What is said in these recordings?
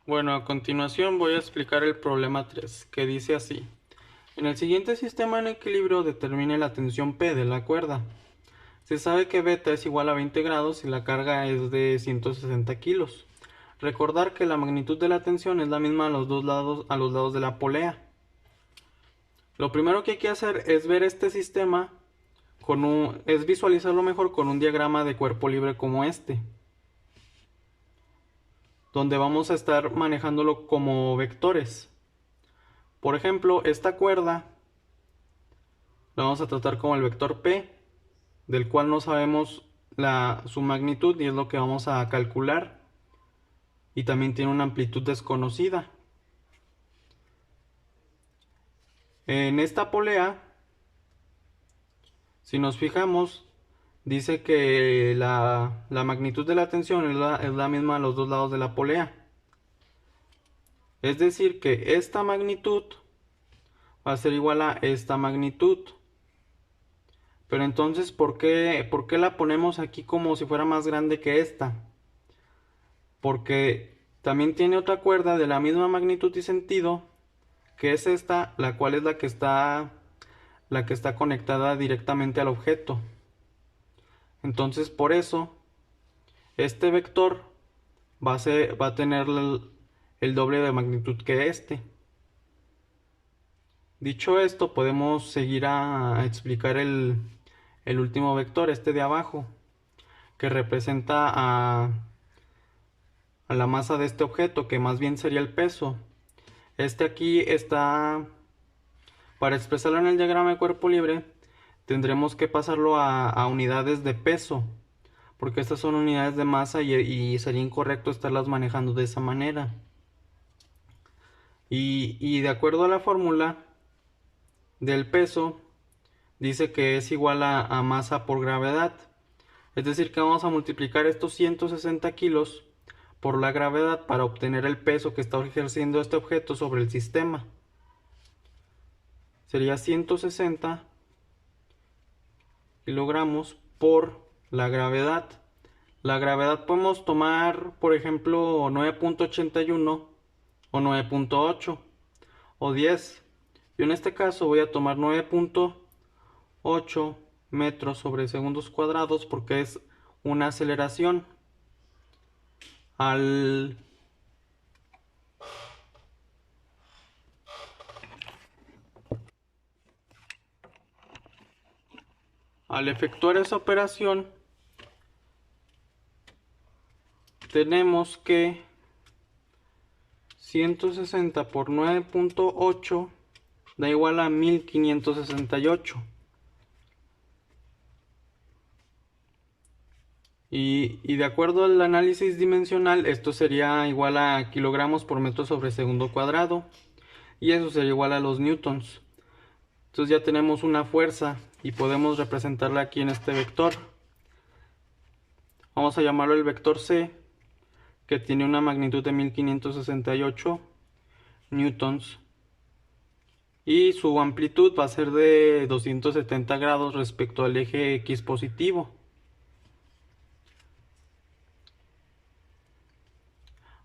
Bueno, a continuación voy a explicar el problema 3, que dice así. En el siguiente sistema en equilibrio determine la tensión P de la cuerda. Se sabe que beta es igual a 20 grados y la carga es de 160 kilos. Recordar que la magnitud de la tensión es la misma a los lados de la polea. Lo primero que hay que hacer es ver este sistema es visualizarlo mejor con un diagrama de cuerpo libre como este, donde vamos a estar manejándolo como vectores. Por ejemplo, esta cuerda la vamos a tratar como el vector P, del cual no sabemos su magnitud y es lo que vamos a calcular. Y también tiene una amplitud desconocida. En esta polea, si nos fijamos, dice que la magnitud de la tensión es la misma a los dos lados de la polea. Es decir, que esta magnitud va a ser igual a esta magnitud. Pero entonces, ¿por qué la ponemos aquí como si fuera más grande que esta? Porque también tiene otra cuerda de la misma magnitud y sentido, que es esta, la cual es la que está conectada directamente al objeto. Entonces, por eso, este vector va a tener el doble de magnitud que este. Dicho esto, podemos seguir a explicar el último vector, este de abajo, que representa a la masa de este objeto, que más bien sería el peso. Este aquí está, para expresarlo en el diagrama de cuerpo libre, tendremos que pasarlo a unidades de peso, porque estas son unidades de masa y sería incorrecto estarlas manejando de esa manera. Y de acuerdo a la fórmula del peso, dice que es igual a masa por gravedad. Es decir, que vamos a multiplicar estos 160 kilos por la gravedad para obtener el peso que está ejerciendo este objeto sobre el sistema. Sería 160 kilogramos por la gravedad. La gravedad podemos tomar, por ejemplo, 9.81 o 9.8 o 10. Yo en este caso voy a tomar 9.8 metros sobre segundos cuadrados porque es una aceleración. Al efectuar esa operación, tenemos que 160 por 9.8 da igual a 1568. Y de acuerdo al análisis dimensional, esto sería igual a kilogramos por metro sobre segundo cuadrado. Y eso sería igual a los newtons. Entonces ya tenemos una fuerza y podemos representarla aquí en este vector. Vamos a llamarlo el vector C, que tiene una magnitud de 1568 newtons. Y su amplitud va a ser de 270 grados respecto al eje X positivo.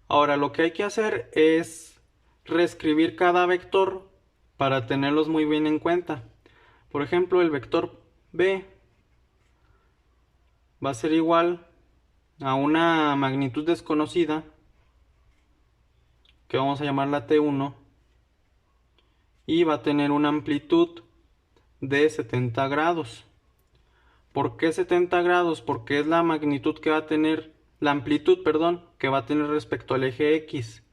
Ahora lo que hay que hacer es reescribir cada vector para tenerlos muy bien en cuenta. Por ejemplo, el vector B va a ser igual a una magnitud desconocida, que vamos a llamarla T1, y va a tener una amplitud de 70 grados. ¿Por qué 70 grados? Porque es la magnitud que va a tener, la amplitud, perdón, que va a tener respecto al eje X.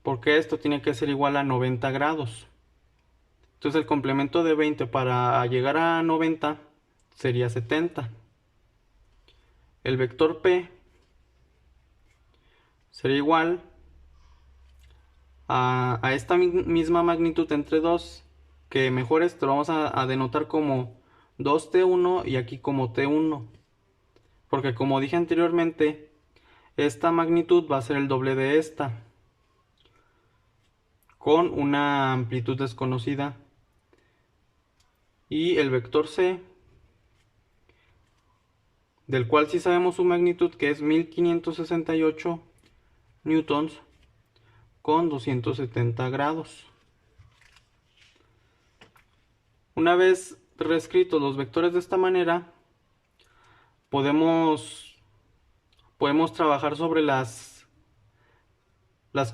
Porque esto tiene que ser igual a 90 grados. Entonces el complemento de 20 para llegar a 90 sería 70. El vector P sería igual a esta misma magnitud entre 2, que mejor esto lo vamos a denotar como 2T1 y aquí como T1. Porque como dije anteriormente, esta magnitud va a ser el doble de esta, con una amplitud desconocida. Y el vector C, del cual sí sabemos su magnitud, que es 1568 newtons, con 270 grados. Una vez reescritos los vectores de esta manera, podemos trabajar sobre las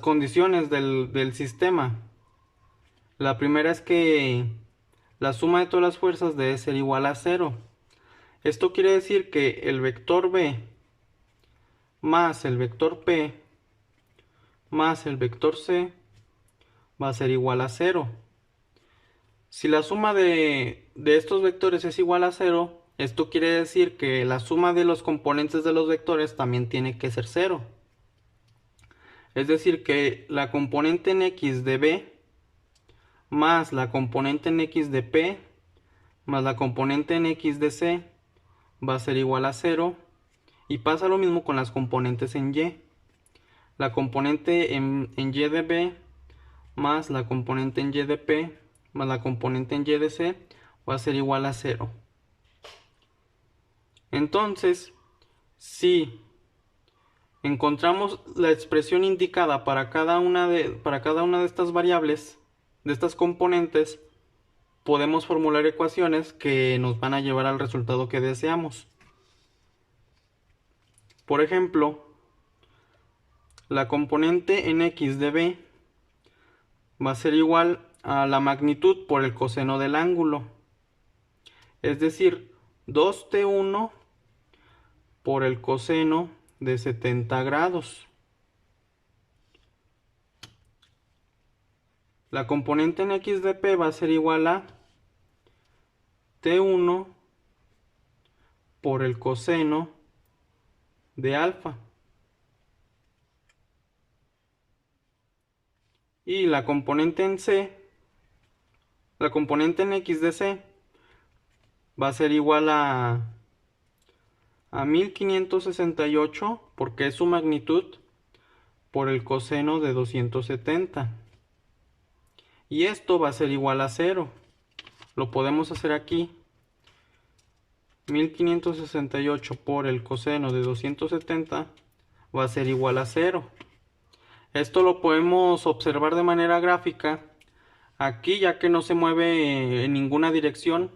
condiciones del sistema. La primera es que la suma de todas las fuerzas debe ser igual a 0. Esto quiere decir que el vector B más el vector P más el vector C va a ser igual a 0. Si la suma de estos vectores es igual a 0, esto quiere decir que la suma de los componentes de los vectores también tiene que ser 0. Es decir, que la componente en X de B más la componente en X de P más la componente en X de C va a ser igual a 0. Y pasa lo mismo con las componentes en Y. La componente en Y de B más la componente en Y de P más la componente en Y de C va a ser igual a 0. Entonces, si encontramos la expresión indicada para cada una de estas variables, de estas componentes, podemos formular ecuaciones que nos van a llevar al resultado que deseamos. Por ejemplo, la componente en X de B va a ser igual a la magnitud por el coseno del ángulo. Es decir, 2t1 por el coseno de 70 grados. La componente en X de P va a ser igual a t1 por el coseno de alfa. Y la componente en C, la componente en X de C va a ser igual a 1568 porque es su magnitud por el coseno de 270. Y esto va a ser igual a 0. Lo podemos hacer aquí. 1568 por el coseno de 270 va a ser igual a 0. Esto lo podemos observar de manera gráfica aquí, ya que no se mueve en ninguna dirección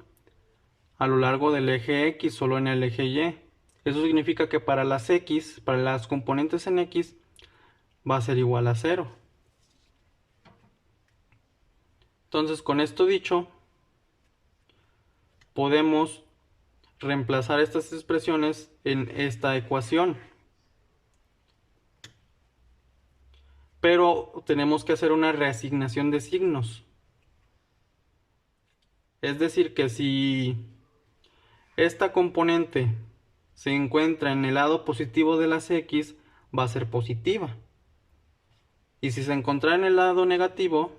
a lo largo del eje X, solo en el eje Y. Eso significa que para las X, para las componentes en X, va a ser igual a 0. Entonces, con esto dicho, podemos reemplazar estas expresiones en esta ecuación. Pero tenemos que hacer una reasignación de signos. Es decir, que si esta componente se encuentra en el lado positivo de las X, va a ser positiva. Y si se encuentra en el lado negativo,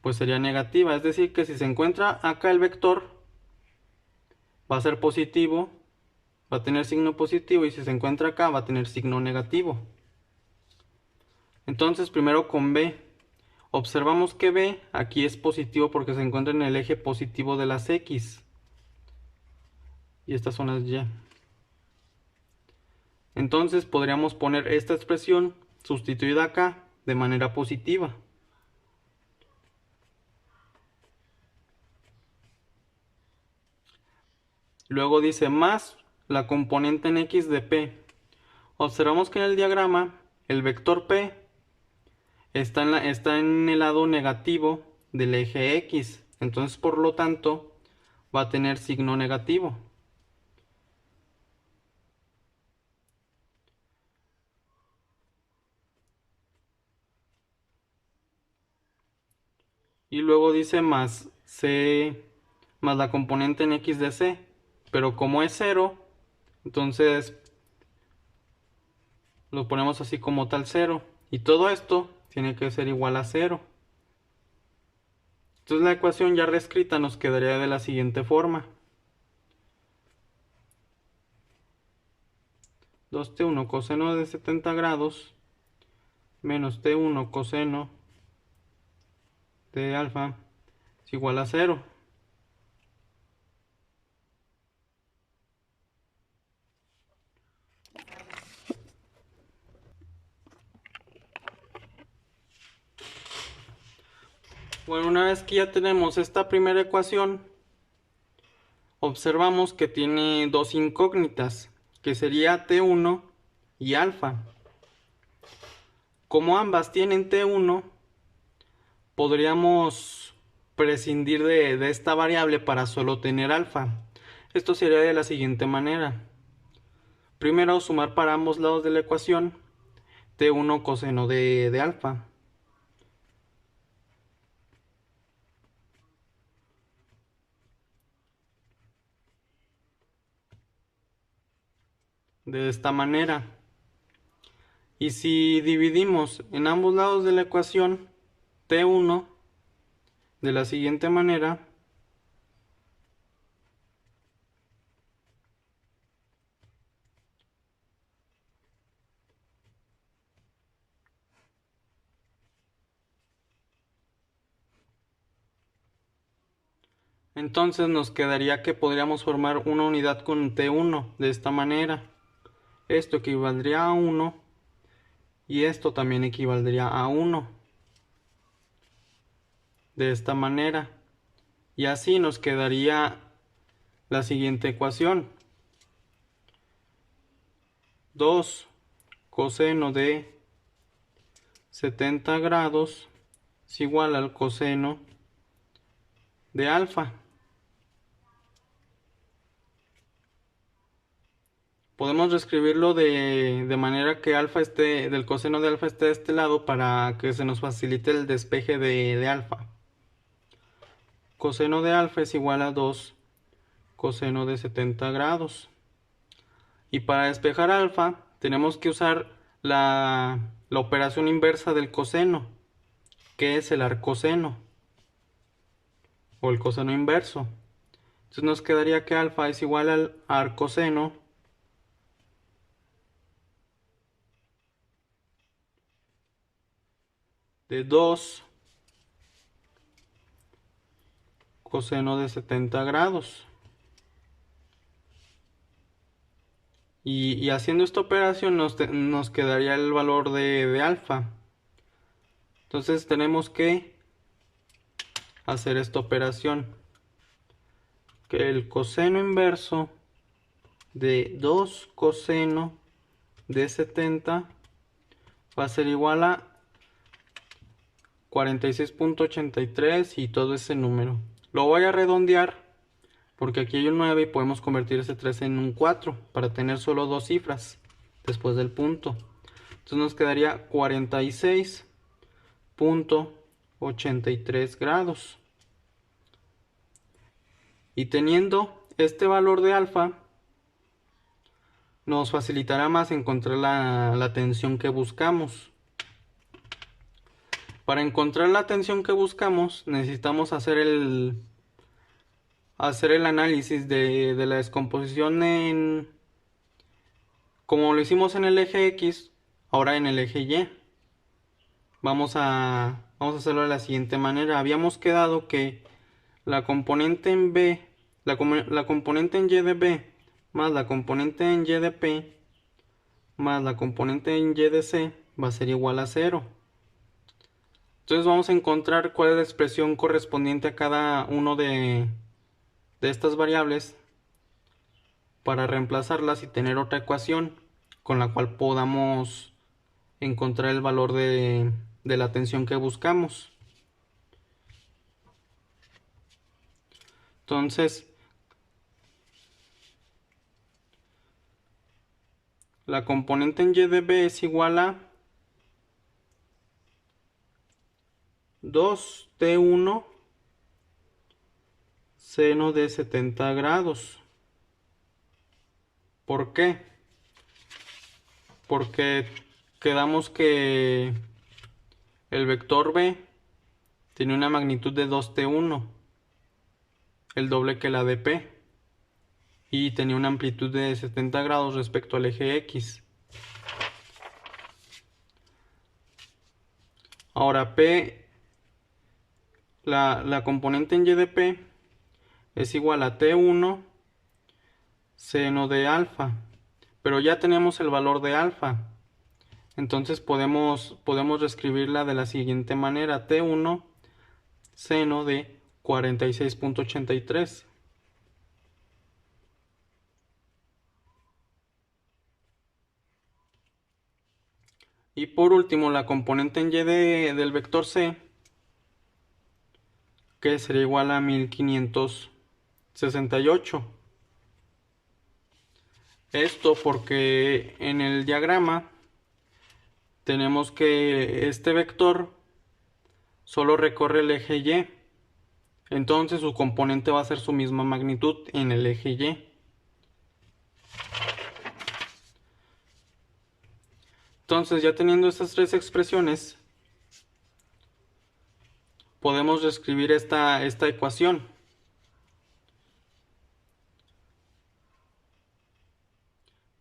pues sería negativa. Es decir, que si se encuentra acá el vector, va a ser positivo, va a tener signo positivo, y si se encuentra acá, va a tener signo negativo. Entonces, primero con B. Observamos que B aquí es positivo porque se encuentra en el eje positivo de las X. Y estas son las Y. Entonces podríamos poner esta expresión sustituida acá de manera positiva. Luego dice más la componente en X de P. Observamos que en el diagrama el vector P está en el lado negativo del eje X. Entonces, por lo tanto, va a tener signo negativo. Y luego dice más C más la componente en X de C. Pero como es 0, entonces lo ponemos así como tal 0. Y todo esto tiene que ser igual a 0. Entonces la ecuación ya reescrita nos quedaría de la siguiente forma. 2t1 coseno de 70 grados menos t1 coseno de alfa es igual a 0. Bueno, una vez que ya tenemos esta primera ecuación, observamos que tiene dos incógnitas, que sería T1 y alfa. Como ambas tienen T1, podríamos prescindir de esta variable para solo tener alfa. Esto sería de la siguiente manera. Primero, sumar para ambos lados de la ecuación T1 coseno de alfa. De esta manera. Y si dividimos en ambos lados de la ecuación T1 de la siguiente manera, entonces nos quedaría que podríamos formar una unidad con T1 de esta manera. Esto equivaldría a 1 y esto también equivaldría a 1. De esta manera. Y así nos quedaría la siguiente ecuación. 2 coseno de 70 grados es igual al coseno de alfa. Podemos reescribirlo de manera que alfa esté, del coseno de alfa esté de este lado para que se nos facilite el despeje de alfa. Coseno de alfa es igual a 2 coseno de 70 grados. Y para despejar alfa tenemos que usar la operación inversa del coseno, que es el arcoseno o el coseno inverso. Entonces nos quedaría que alfa es igual al arcoseno de 2 coseno de 70 grados. Y haciendo esta operación nos quedaría el valor de alfa. Entonces tenemos que hacer esta operación. Que el coseno inverso de 2 coseno de 70 va a ser igual a 46.83 y todo ese número. Lo voy a redondear porque aquí hay un 9 y podemos convertir ese 3 en un 4 para tener solo dos cifras después del punto. Entonces nos quedaría 46.83 grados. Y teniendo este valor de alfa, nos facilitará más encontrar la tensión que buscamos. Para encontrar la tensión que buscamos, necesitamos hacer el análisis de la descomposición como lo hicimos en el eje X, ahora en el eje Y. Vamos a hacerlo de la siguiente manera. Habíamos quedado que la componente en B, la componente en Y de B, más la componente en Y de P, más la componente en Y de C, va a ser igual a 0. Entonces vamos a encontrar cuál es la expresión correspondiente a cada uno de estas variables para reemplazarlas y tener otra ecuación con la cual podamos encontrar el valor de la tensión que buscamos. Entonces, la componente en Y de B es igual a 2T1 seno de 70 grados. ¿Por qué? Porque quedamos que el vector B tiene una magnitud de 2T1, el doble que la de P, y tenía una amplitud de 70 grados respecto al eje X. Ahora P, la componente en Y de P es igual a T1 seno de alfa, pero ya tenemos el valor de alfa. Entonces podemos reescribirla de la siguiente manera. T1 seno de 46.83. Y por último, la componente en y del vector c, que sería igual a 1568. Esto porque en el diagrama tenemos que este vector solo recorre el eje y, entonces su componente va a ser su misma magnitud en el eje y. Entonces, ya teniendo estas tres expresiones, podemos reescribir esta ecuación.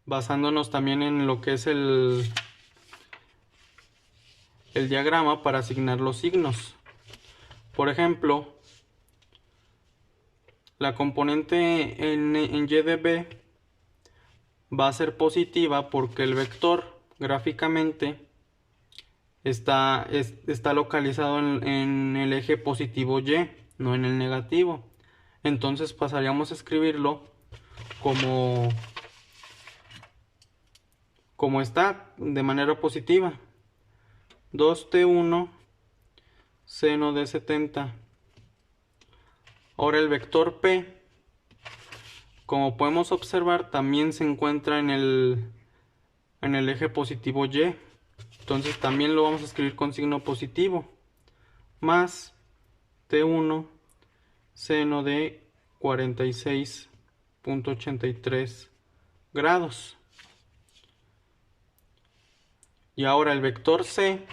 Basándonos también en lo que es el diagrama para asignar los signos. Por ejemplo, la componente en y de b va a ser positiva porque el vector gráficamente está localizado en el eje positivo y, no en el negativo. Entonces pasaríamos a escribirlo como está, de manera positiva. 2t1 seno de 70. Ahora el vector p, como podemos observar, también se encuentra en el eje positivo y. Entonces también lo vamos a escribir con signo positivo. Más t1 seno de 46.83 grados. Y ahora el vector c,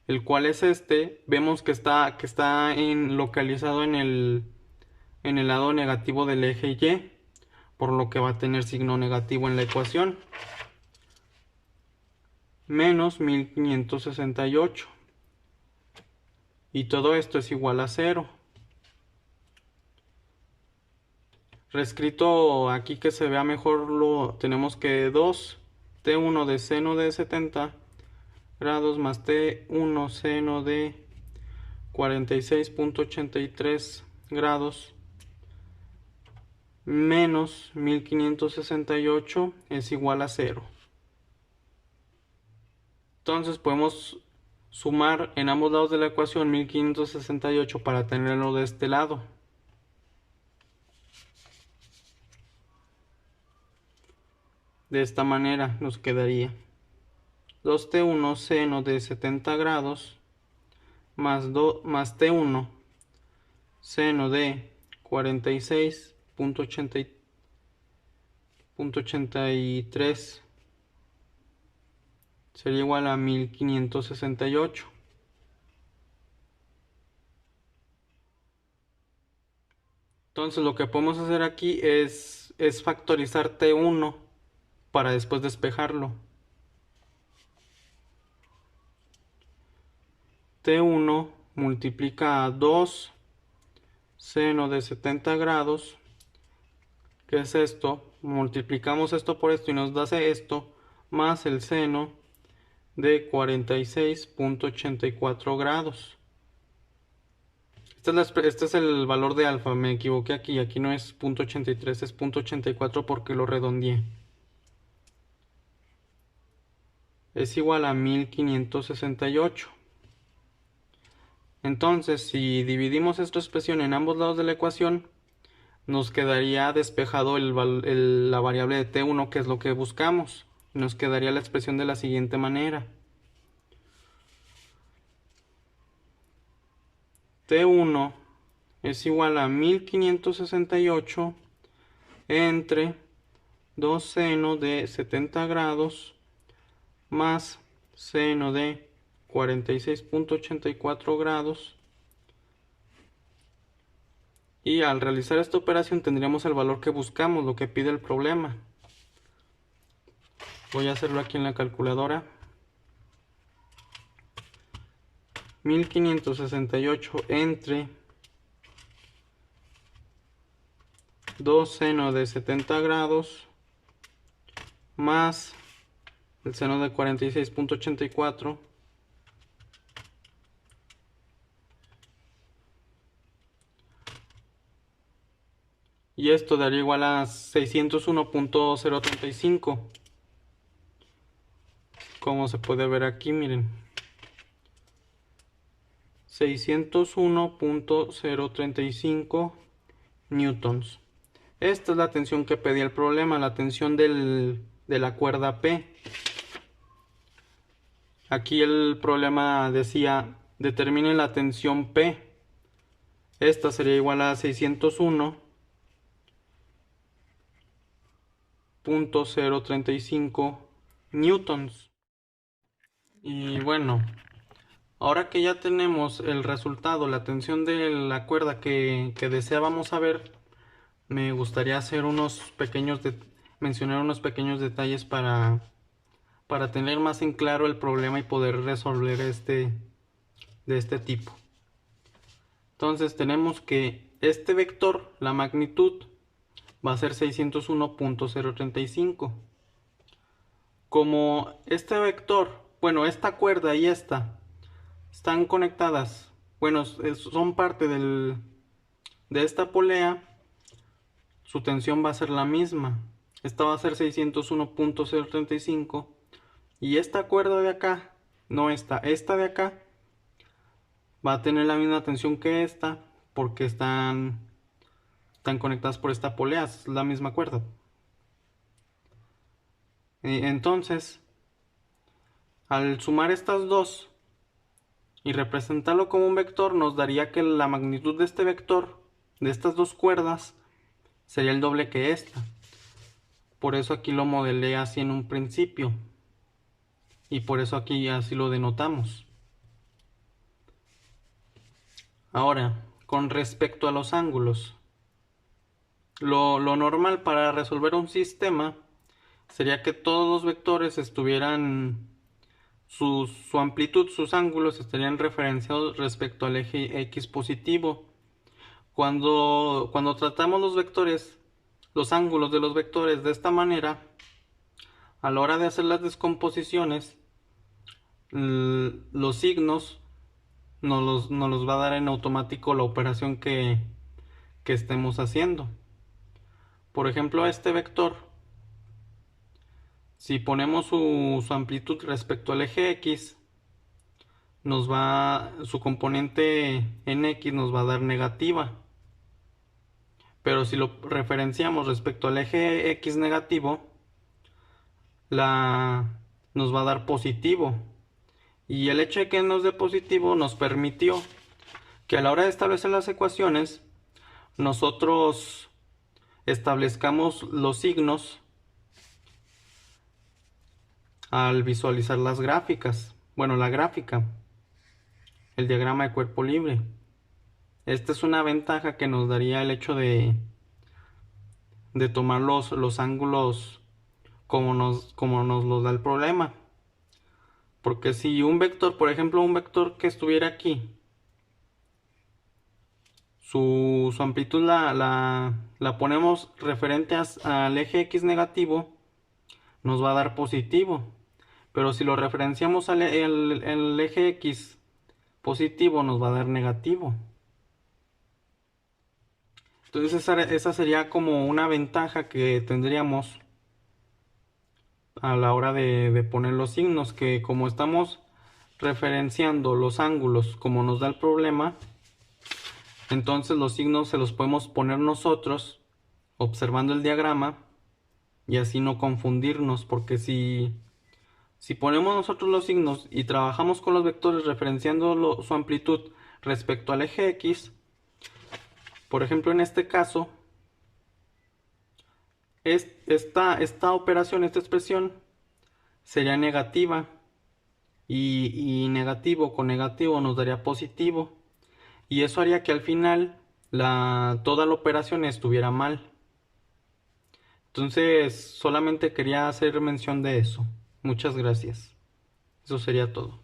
el cual es vemos que está localizado en el lado negativo del eje y, por lo que va a tener signo negativo en la ecuación. Menos 1568. Y todo esto es igual a 0. Reescrito aquí que se vea mejor, tenemos que 2t1 de seno de 70 grados más t1 seno de 46.83 grados menos 1568 es igual a 0. Entonces podemos sumar en ambos lados de la ecuación 1568 para tenerlo de este lado. De esta manera nos quedaría 2t1 seno de 70 grados más t1 seno de 46.83 sería igual a 1568. Entonces lo que podemos hacer aquí es factorizar t1 para después despejarlo. t1 multiplica a 2 seno de 70 grados, que es esto, multiplicamos esto por esto y nos da esto, más el seno de 46.84 grados. Este es el valor de alfa, me equivoqué aquí no es 0.83, es 0.84 porque lo redondeé. Es igual a 1568. Entonces, si dividimos esta expresión en ambos lados de la ecuación, nos quedaría despejado la variable de t1, que es lo que buscamos. Nos quedaría la expresión de la siguiente manera. t1 es igual a 1568 entre 2 seno de 70 grados más seno de 46.84 grados. Y al realizar esta operación tendríamos el valor que buscamos, lo que pide el problema. Voy a hacerlo aquí en la calculadora. 1568 entre 2 seno de 70 grados más el seno de 46.84 y esto daría igual a 601.035, como se puede ver aquí, miren, 601.035 newtons. Esta es la tensión que pedía el problema, la tensión de la cuerda P. Aquí el problema decía, determine la tensión P. Esta sería igual a 601.035 newtons. Y bueno, ahora que ya tenemos el resultado, la tensión de la cuerda que deseábamos saber, me gustaría hacer mencionar unos pequeños detalles para tener más en claro el problema y poder resolver de este tipo. Entonces tenemos que este vector, la magnitud, va a ser 601.035. Como este vector, bueno, esta cuerda y esta están conectadas, bueno, son parte de esta polea, su tensión va a ser la misma. Esta va a ser 601.035 y esta cuerda de acá, no esta de acá, va a tener la misma tensión que esta porque están conectadas por esta polea, es la misma cuerda. Entonces, al sumar estas dos y representarlo como un vector, nos daría que la magnitud de este vector, de estas dos cuerdas, sería el doble que esta. Por eso aquí lo modelé así en un principio. Y por eso aquí así lo denotamos. Ahora, con respecto a los ángulos. Lo normal para resolver un sistema sería que todos los vectores estuvieran, su amplitud, sus ángulos estarían referenciados respecto al eje X positivo. Cuando tratamos los vectores, los ángulos de los vectores de esta manera, a la hora de hacer las descomposiciones, los signos nos los va a dar en automático la operación que estemos haciendo. Por ejemplo, este vector, si ponemos su amplitud respecto al eje X, su componente en X nos va a dar negativa. Pero si lo referenciamos respecto al eje X negativo, nos va a dar positivo. Y el hecho de que nos dé positivo nos permitió que a la hora de establecer las ecuaciones, nosotros establezcamos los signos al visualizar las gráficas. Bueno, la gráfica, el diagrama de cuerpo libre. Esta es una ventaja que nos daría el hecho de tomar los ángulos como nos los da el problema. Porque si un vector, por ejemplo, un vector que estuviera aquí, su amplitud la ponemos referente al eje X negativo, nos va a dar positivo. Pero si lo referenciamos al el eje X positivo, nos va a dar negativo. Entonces esa sería como una ventaja que tendríamos a la hora de poner los signos, que como estamos referenciando los ángulos como nos da el problema, entonces los signos se los podemos poner nosotros observando el diagrama y así no confundirnos, porque si ponemos nosotros los signos y trabajamos con los vectores referenciando su amplitud respecto al eje X, por ejemplo en este caso, esta operación, esta expresión sería negativa y negativo con negativo nos daría positivo, y eso haría que al final toda la operación estuviera mal. Entonces solamente quería hacer mención de eso. Muchas gracias. Eso sería todo.